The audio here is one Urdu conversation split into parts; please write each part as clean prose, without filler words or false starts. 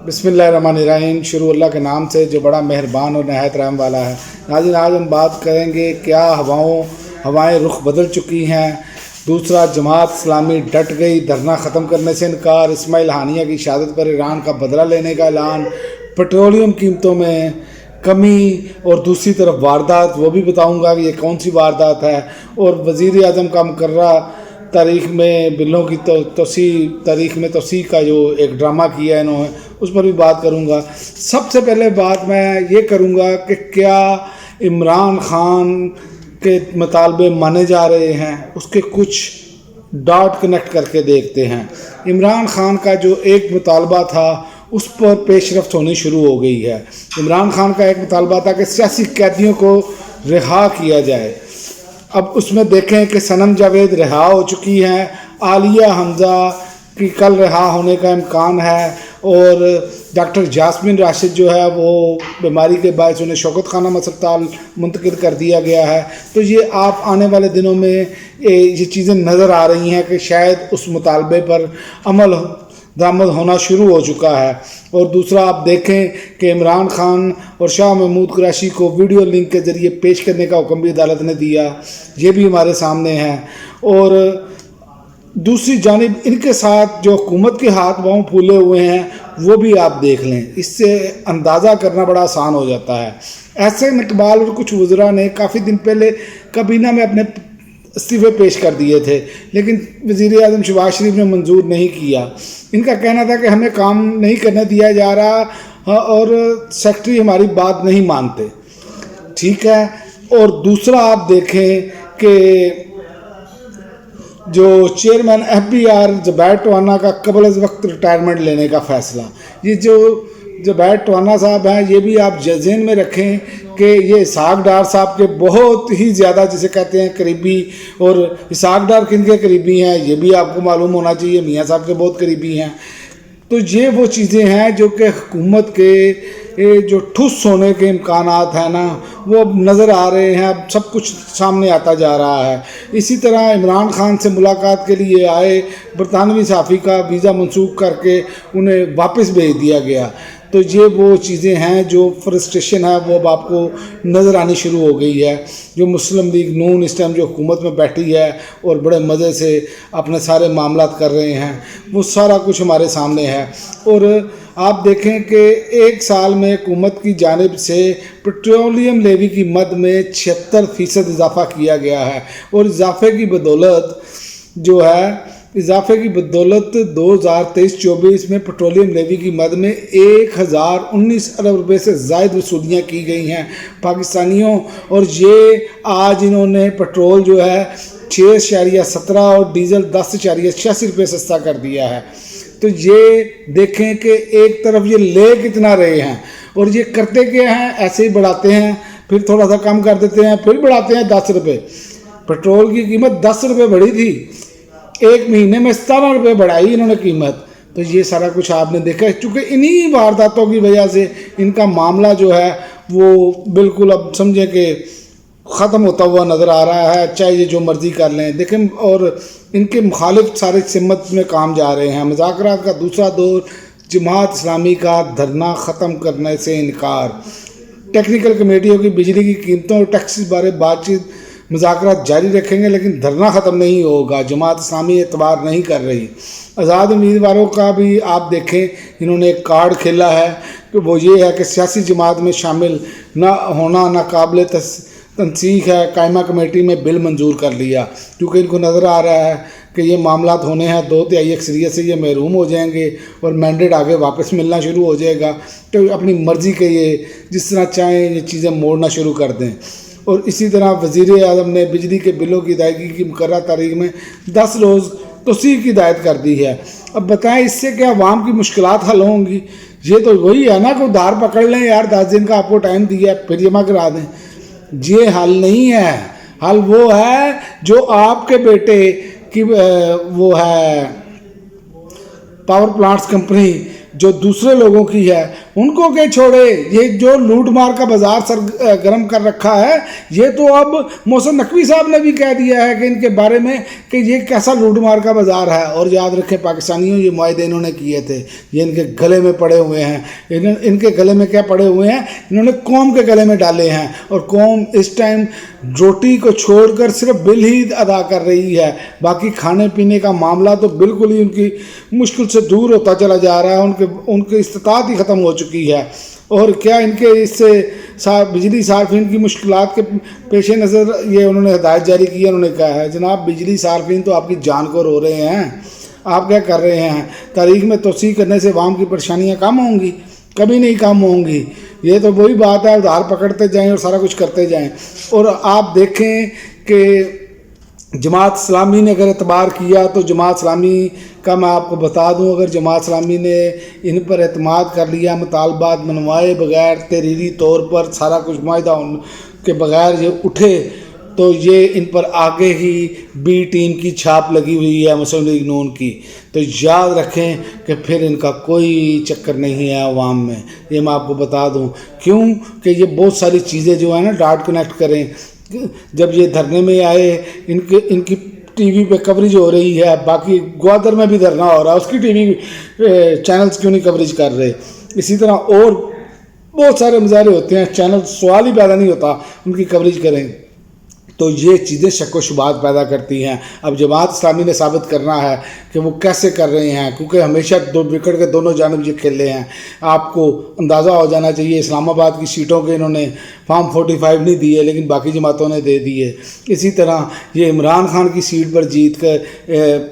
بسم اللہ الرحمن الرحیم۔ شروع اللہ کے نام سے جو بڑا مہربان اور نہایت رحم والا ہے۔ ناظرین، آج ہم بات کریں گے کیا ہوائیں رخ بدل چکی ہیں۔ دوسرا، جماعت اسلامی ڈٹ گئی، دھرنا ختم کرنے سے انکار، اسماعیل ہانیہ کی شہادت پر ایران کا بدلہ لینے کا اعلان، پیٹرولیم قیمتوں میں کمی، اور دوسری طرف واردات، وہ بھی بتاؤں گا کہ یہ کون سی واردات ہے، اور وزیر اعظم کا مقررہ تاریخ میں بلوں کی تاریخ میں توسیع کا جو ایک ڈرامہ کیا ہے انہوں نے، اس پر بھی بات کروں گا۔ سب سے پہلے بات میں یہ کروں گا کہ کیا عمران خان کے مطالبے مانے جا رہے ہیں، اس کے کچھ ڈاٹ کنیکٹ کر کے دیکھتے ہیں۔ عمران خان کا جو ایک مطالبہ تھا اس پر پیش رفت ہونی شروع ہو گئی ہے۔ عمران خان کا ایک مطالبہ تھا کہ سیاسی قیدیوں کو رہا کیا جائے۔ اب اس میں دیکھیں کہ صنم جاوید رہا ہو چکی ہیں، عالیہ حمزہ کی کل رہا ہونے کا امکان ہے، اور ڈاکٹر جاسمین راشد جو ہے وہ بیماری کے باعث انہیں شوکت خانم اسپتال منتقل کر دیا گیا ہے۔ تو یہ آپ آنے والے دنوں میں یہ چیزیں نظر آ رہی ہیں کہ شاید اس مطالبے پر عمل درآمد ہونا شروع ہو چکا ہے۔ اور دوسرا، آپ دیکھیں کہ عمران خان اور شاہ محمود قریشی کو ویڈیو لنک کے ذریعے پیش کرنے کا حکم بھی عدالت نے دیا، یہ بھی ہمارے سامنے ہے۔ اور دوسری جانب ان کے ساتھ جو حکومت کے ہاتھ پاؤں پھولے ہوئے ہیں وہ بھی آپ دیکھ لیں، اس سے اندازہ کرنا بڑا آسان ہو جاتا ہے۔ احسن اقبال اور کچھ وزراء نے کافی دن پہلے کابینہ میں اپنے استعفے پیش کر دیے تھے، لیکن وزیر اعظم شہباز شریف نے منظور نہیں کیا۔ ان کا کہنا تھا کہ ہمیں کام نہیں کرنے دیا جا رہا اور سیکرٹری ہماری بات نہیں مانتے، ٹھیک ہے۔ اور دوسرا، آپ دیکھیں کہ جو چیئرمین ایف بی آر زبیر ٹوانا کا قبل از وقت ریٹائرمنٹ لینے کا فیصلہ، یہ جو زبیر ٹوانا صاحب ہیں، یہ بھی آپ ذہن میں رکھیں کہ یہ اسحاق ڈار صاحب کے بہت ہی زیادہ جسے کہتے ہیں قریبی، اور اسحاق ڈار کن کے قریبی ہیں یہ بھی آپ کو معلوم ہونا چاہیے، میاں صاحب کے بہت قریبی ہیں۔ تو یہ وہ چیزیں ہیں جو کہ حکومت کے جو ٹھس ہونے کے امکانات ہیں نا، وہ اب نظر آ رہے ہیں، اب سب کچھ سامنے آتا جا رہا ہے۔ اسی طرح عمران خان سے ملاقات کے لیے آئے برطانوی صحافی کا ویزا منسوخ کر کے انہیں واپس بھیج دیا گیا۔ تو یہ وہ چیزیں ہیں جو فرسٹریشن ہے وہ اب آپ کو نظر آنی شروع ہو گئی ہے۔ جو مسلم لیگ نون اس ٹائم جو حکومت میں بیٹھی ہے اور بڑے مزے سے اپنے سارے معاملات کر رہے ہیں، وہ سارا کچھ ہمارے سامنے ہے۔ اور آپ دیکھیں کہ ایک سال میں حکومت کی جانب سے پیٹرولیم لیوی کی مد میں 76% اضافہ کیا گیا ہے، اور اضافے کی بدولت 2023-24 میں پیٹرولیم لیوی کی مد میں 1019 ارب روپے سے زائد وصولیاں کی گئی ہیں پاکستانیوں، اور یہ آج انہوں نے پیٹرول جو ہے 6.17 اور ڈیزل 10.86 روپے سستا کر دیا ہے۔ تو یہ دیکھیں کہ ایک طرف یہ لے کتنا رہے ہیں، اور یہ کرتے کیا ہیں، ایسے ہی بڑھاتے ہیں، پھر تھوڑا سا کم کر دیتے ہیں، پھر بڑھاتے ہیں 10 روپے۔ پیٹرول کی قیمت 10 روپے بڑھی تھی، ایک مہینے میں 17 روپے بڑھائی انہوں نے قیمت۔ تو یہ سارا کچھ آپ نے دیکھا ہے، چونکہ انہی وارداتوں کی وجہ سے ان کا معاملہ جو ہے وہ بالکل اب سمجھیں کہ ختم ہوتا ہوا نظر آ رہا ہے، چاہے یہ جو مرضی کر لیں۔ دیکھیں، اور ان کے مخالف سارے سمت میں کام جا رہے ہیں۔ مذاکرات کا دوسرا دور، جماعت اسلامی کا دھرنا ختم کرنے سے انکار، ٹیکنیکل کمیٹیوں کی بجلی کی قیمتوں اور ٹیکسز بارے بات چیت، مذاکرات جاری رکھیں گے لیکن دھرنا ختم نہیں ہوگا، جماعت اسلامی اعتبار نہیں کر رہی۔ آزاد امیدواروں کا بھی آپ دیکھیں، انہوں نے ایک کارڈ کھیلا ہے کہ وہ یہ ہے کہ سیاسی جماعت میں شامل نہ ہونا ناقابل تنسیق ہے، قائمہ کمیٹی میں بل منظور کر لیا، کیونکہ ان کو نظر آ رہا ہے کہ یہ معاملات ہونے ہیں 2/3 اکثریت سے یہ محروم ہو جائیں گے اور مینڈیٹ آگے واپس ملنا شروع ہو جائے گا، تو اپنی مرضی کے یہ جس طرح چاہیں یہ چیزیں موڑنا شروع کر دیں۔ اور اسی طرح وزیر اعظم نے بجلی کے بلوں کی ادائیگی کی مقررہ تاریخ میں 10 روز توسیع کی ہدایت کر دی ہے۔ اب بتائیں اس سے کیا عوام کی مشکلات حل ہوں گی؟ یہ تو وہی ہے نا کہ ادھار پکڑ لیں یار، 10 دن کا آپ کو ٹائم دیا ہے پھر جمع کرا دیں۔ یہ حل نہیں ہے، حل وہ ہے جو آپ کے بیٹے کی وہ ہے پاور پلانٹس کمپنی جو دوسرے لوگوں کی ہے، ان کو کہ چھوڑے، یہ جو لوٹ مار کا بازار سرگرم کر رکھا ہے، یہ تو اب محسن نقوی صاحب نے بھی کہہ دیا ہے کہ ان کے بارے میں کہ یہ کیسا لوٹ مار کا بازار ہے۔ اور یاد رکھیں پاکستانیوں، یہ معاہدے انہوں نے کیے تھے، یہ ان کے گلے میں پڑے ہوئے ہیں۔ ان کے گلے میں کیا پڑے ہوئے ہیں؟ انہوں نے قوم کے گلے میں ڈالے ہیں، اور قوم اس ٹائم روٹی کو چھوڑ کر صرف بل ہی ادا کر رہی ہے، باقی کھانے پینے کا معاملہ تو بالکل ہی ان کی مشکل سے دور ہوتا چلا جا رہا ہے، ان کی استطاعت ہی ختم ہو چکی ہے۔ اور کیا ان کے اس سے بجلی صارفین کی مشکلات کے پیش نظر یہ انہوں نے ہدایت جاری کی ہے۔ انہوں نے کہا ہے جناب بجلی صارفین تو آپ کی جان کو رو رہے ہیں، آپ کیا کر رہے ہیں؟ تاریخ میں توسیع کرنے سے عوام کی پریشانیاں کم ہوں گی؟ کبھی نہیں کم ہوں گی۔ یہ تو وہی بات ہے، ادھار پکڑتے جائیں اور سارا کچھ کرتے جائیں۔ اور آپ دیکھیں کہ جماعت اسلامی نے اگر اعتبار کیا تو جماعت اسلامی کا میں آپ کو بتا دوں، اگر جماعت اسلامی نے ان پر اعتماد کر لیا، مطالبات منوائے بغیر تحریری طور پر سارا کچھ معاہدہ ان کے بغیر یہ اٹھے، تو یہ ان پر آگے ہی بی ٹیم کی چھاپ لگی ہوئی ہے مسلم لیگ نون کی۔ تو یاد رکھیں کہ پھر ان کا کوئی چکر نہیں ہے عوام میں، یہ میں آپ کو بتا دوں۔ کیوں کہ یہ بہت ساری چیزیں جو ہیں نا ڈاٹ کنیکٹ کریں۔ جب یہ دھرنے میں آئے، ان کی ٹی وی پہ کوریج ہو رہی ہے، باقی گوادر میں بھی دھرنا ہو رہا ہے، اس کی ٹی وی چینلز کیوں نہیں کوریج کر رہے؟ اسی طرح اور بہت سارے مظاہرے ہوتے ہیں، چینل سوال ہی پیدا نہیں ہوتا ان کی کوریج کریں۔ تو یہ چیزیں شک و شبہات پیدا کرتی ہیں۔ اب جماعت اسلامی نے ثابت کرنا ہے کہ وہ کیسے کر رہے ہیں، کیونکہ ہمیشہ دو وکٹ کے دونوں جانب یہ کھیلے ہیں۔ آپ کو اندازہ ہو جانا چاہیے اسلام آباد کی سیٹوں کے انہوں نے فارم 45 نہیں دیے، لیکن باقی جماعتوں نے دے دیے۔ اسی طرح یہ عمران خان کی سیٹ پر جیت کر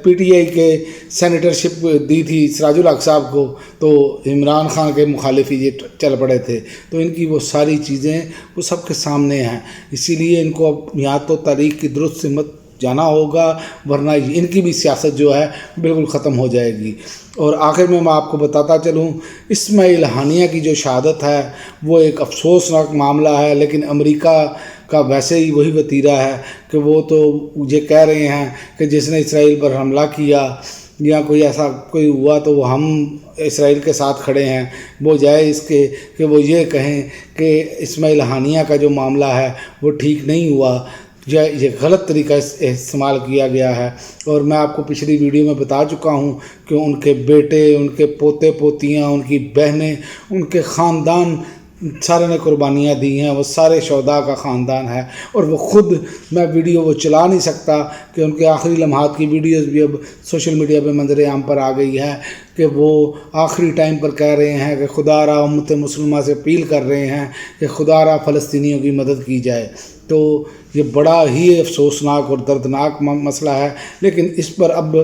پی ٹی آئی کے سینیٹرشپ دی تھی سراج الحق صاحب کو، تو عمران خان کے مخالف ہی یہ چل پڑے تھے۔ تو ان کی وہ ساری چیزیں وہ سب کے سامنے ہیں، اسی لیے ان کو اب یا تو تاریخ کی درست سمت جانا ہوگا، ورنہ ان کی بھی سیاست جو ہے بالکل ختم ہو جائے گی۔ اور آخر میں آپ کو بتاتا چلوں، اسماعیل ہانیہ کی جو شہادت ہے وہ ایک افسوسناک معاملہ ہے، لیکن امریکہ کا ویسے ہی وہی وتیرہ ہے کہ وہ تو یہ کہہ رہے ہیں کہ جس نے اسرائیل پر حملہ کیا یا کوئی ایسا کوئی ہوا تو وہ ہم اسرائیل کے ساتھ کھڑے ہیں، وہ جائے اس کے کہ وہ یہ کہیں کہ اسماعیل ہانیہ کا جو معاملہ ہے وہ ٹھیک نہیں ہوا، یہ غلط طریقہ استعمال کیا گیا ہے۔ اور میں آپ کو پچھلی ویڈیو میں بتا چکا ہوں کہ ان کے بیٹے، ان کے پوتے پوتیاں، ان کی بہنیں، ان کے خاندان سارے نے قربانیاں دی ہیں، وہ سارے شہداء کا خاندان ہے۔ اور وہ خود میں ویڈیو وہ چلا نہیں سکتا کہ ان کے آخری لمحات کی ویڈیوز بھی اب سوشل میڈیا پہ منظر عام پر آ گئی ہے کہ وہ آخری ٹائم پر کہہ رہے ہیں کہ خدا را امت مسلمہ سے اپیل کر رہے ہیں کہ خدا را فلسطینیوں کی مدد کی جائے۔ تو یہ بڑا ہی افسوسناک اور دردناک مسئلہ ہے، لیکن اس پر اب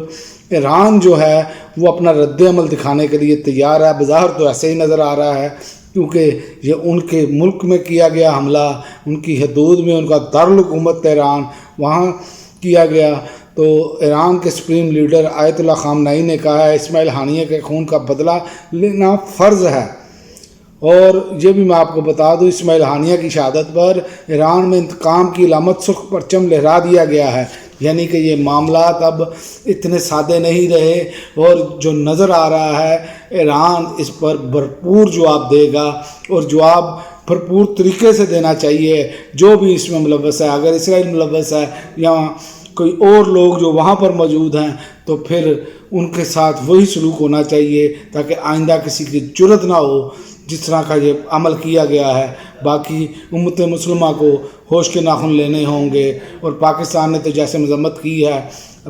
ایران جو ہے وہ اپنا رد عمل دکھانے کے لیے تیار ہے۔ بظاہر تو ایسے ہی نظر آ رہا ہے کیونکہ یہ ان کے ملک میں کیا گیا حملہ، ان کی حدود میں، ان کا دارالحکومت ایران وہاں کیا گیا۔ تو ایران کے سپریم لیڈر آیت اللہ خامنئی نے کہا ہے اسماعیل ہانیہ کے خون کا بدلہ لینا فرض ہے۔ اور یہ بھی میں آپ کو بتا دوں، اسماعیل ہانیہ کی شہادت پر ایران میں انتقام کی علامت سرخ پرچم لہرا دیا گیا ہے، یعنی کہ یہ معاملات اب اتنے سادے نہیں رہے، اور جو نظر آ رہا ہے ایران اس پر بھرپور جواب دے گا، اور جواب بھرپور طریقے سے دینا چاہیے جو بھی اس میں ملوث ہے۔ اگر اسرائیل ملوث ہے یا کوئی اور لوگ جو وہاں پر موجود ہیں تو پھر ان کے ساتھ وہی سلوک ہونا چاہیے تاکہ آئندہ کسی کی جرت نہ ہو جس طرح کا یہ عمل کیا گیا ہے۔ باقی امت مسلمہ کو ہوش کے ناخن لینے ہوں گے، اور پاکستان نے تو جیسے مذمت کی ہے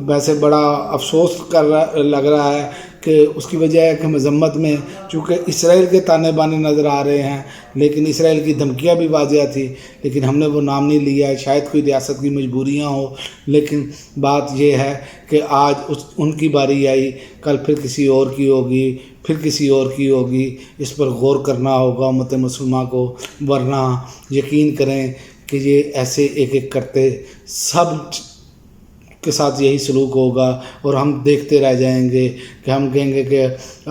ویسے بڑا افسوس لگ رہا ہے کہ اس کی وجہ ہے کہ مذمت میں چونکہ اسرائیل کے تانے بانے نظر آ رہے ہیں، لیکن اسرائیل کی دھمکیاں بھی واضح تھی، لیکن ہم نے وہ نام نہیں لیا ہے، شاید کوئی ریاست کی مجبوریاں ہوں، لیکن بات یہ ہے کہ آج ان کی باری آئی، کل پھر کسی اور کی ہوگی، پھر کسی اور کی ہوگی۔ اس پر غور کرنا ہوگا امت مسلمہ کو، ورنہ یقین کریں کہ یہ ایسے ایک ایک کرتے سب کے ساتھ یہی سلوک ہوگا، اور ہم دیکھتے رہ جائیں گے کہ ہم کہیں گے کہ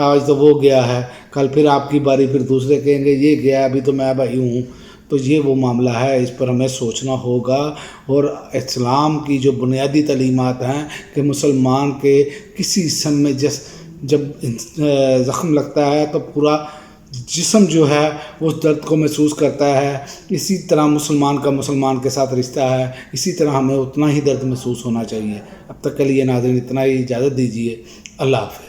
آج تو وہ گیا ہے، کل پھر آپ کی باری، پھر دوسرے کہیں گے یہ گیا، ابھی تو میں بھائی ہوں۔ تو یہ وہ معاملہ ہے، اس پر ہمیں سوچنا ہوگا۔ اور اسلام کی جو بنیادی تعلیمات ہیں کہ مسلمان کے کسی جسم میں جب زخم لگتا ہے تو پورا جسم جو ہے اس درد کو محسوس کرتا ہے، اسی طرح مسلمان کا مسلمان کے ساتھ رشتہ ہے، اسی طرح ہمیں اتنا ہی درد محسوس ہونا چاہیے۔ اب تک کے لیے ناظرین اتنا ہی، اجازت دیجیے، اللہ حافظ۔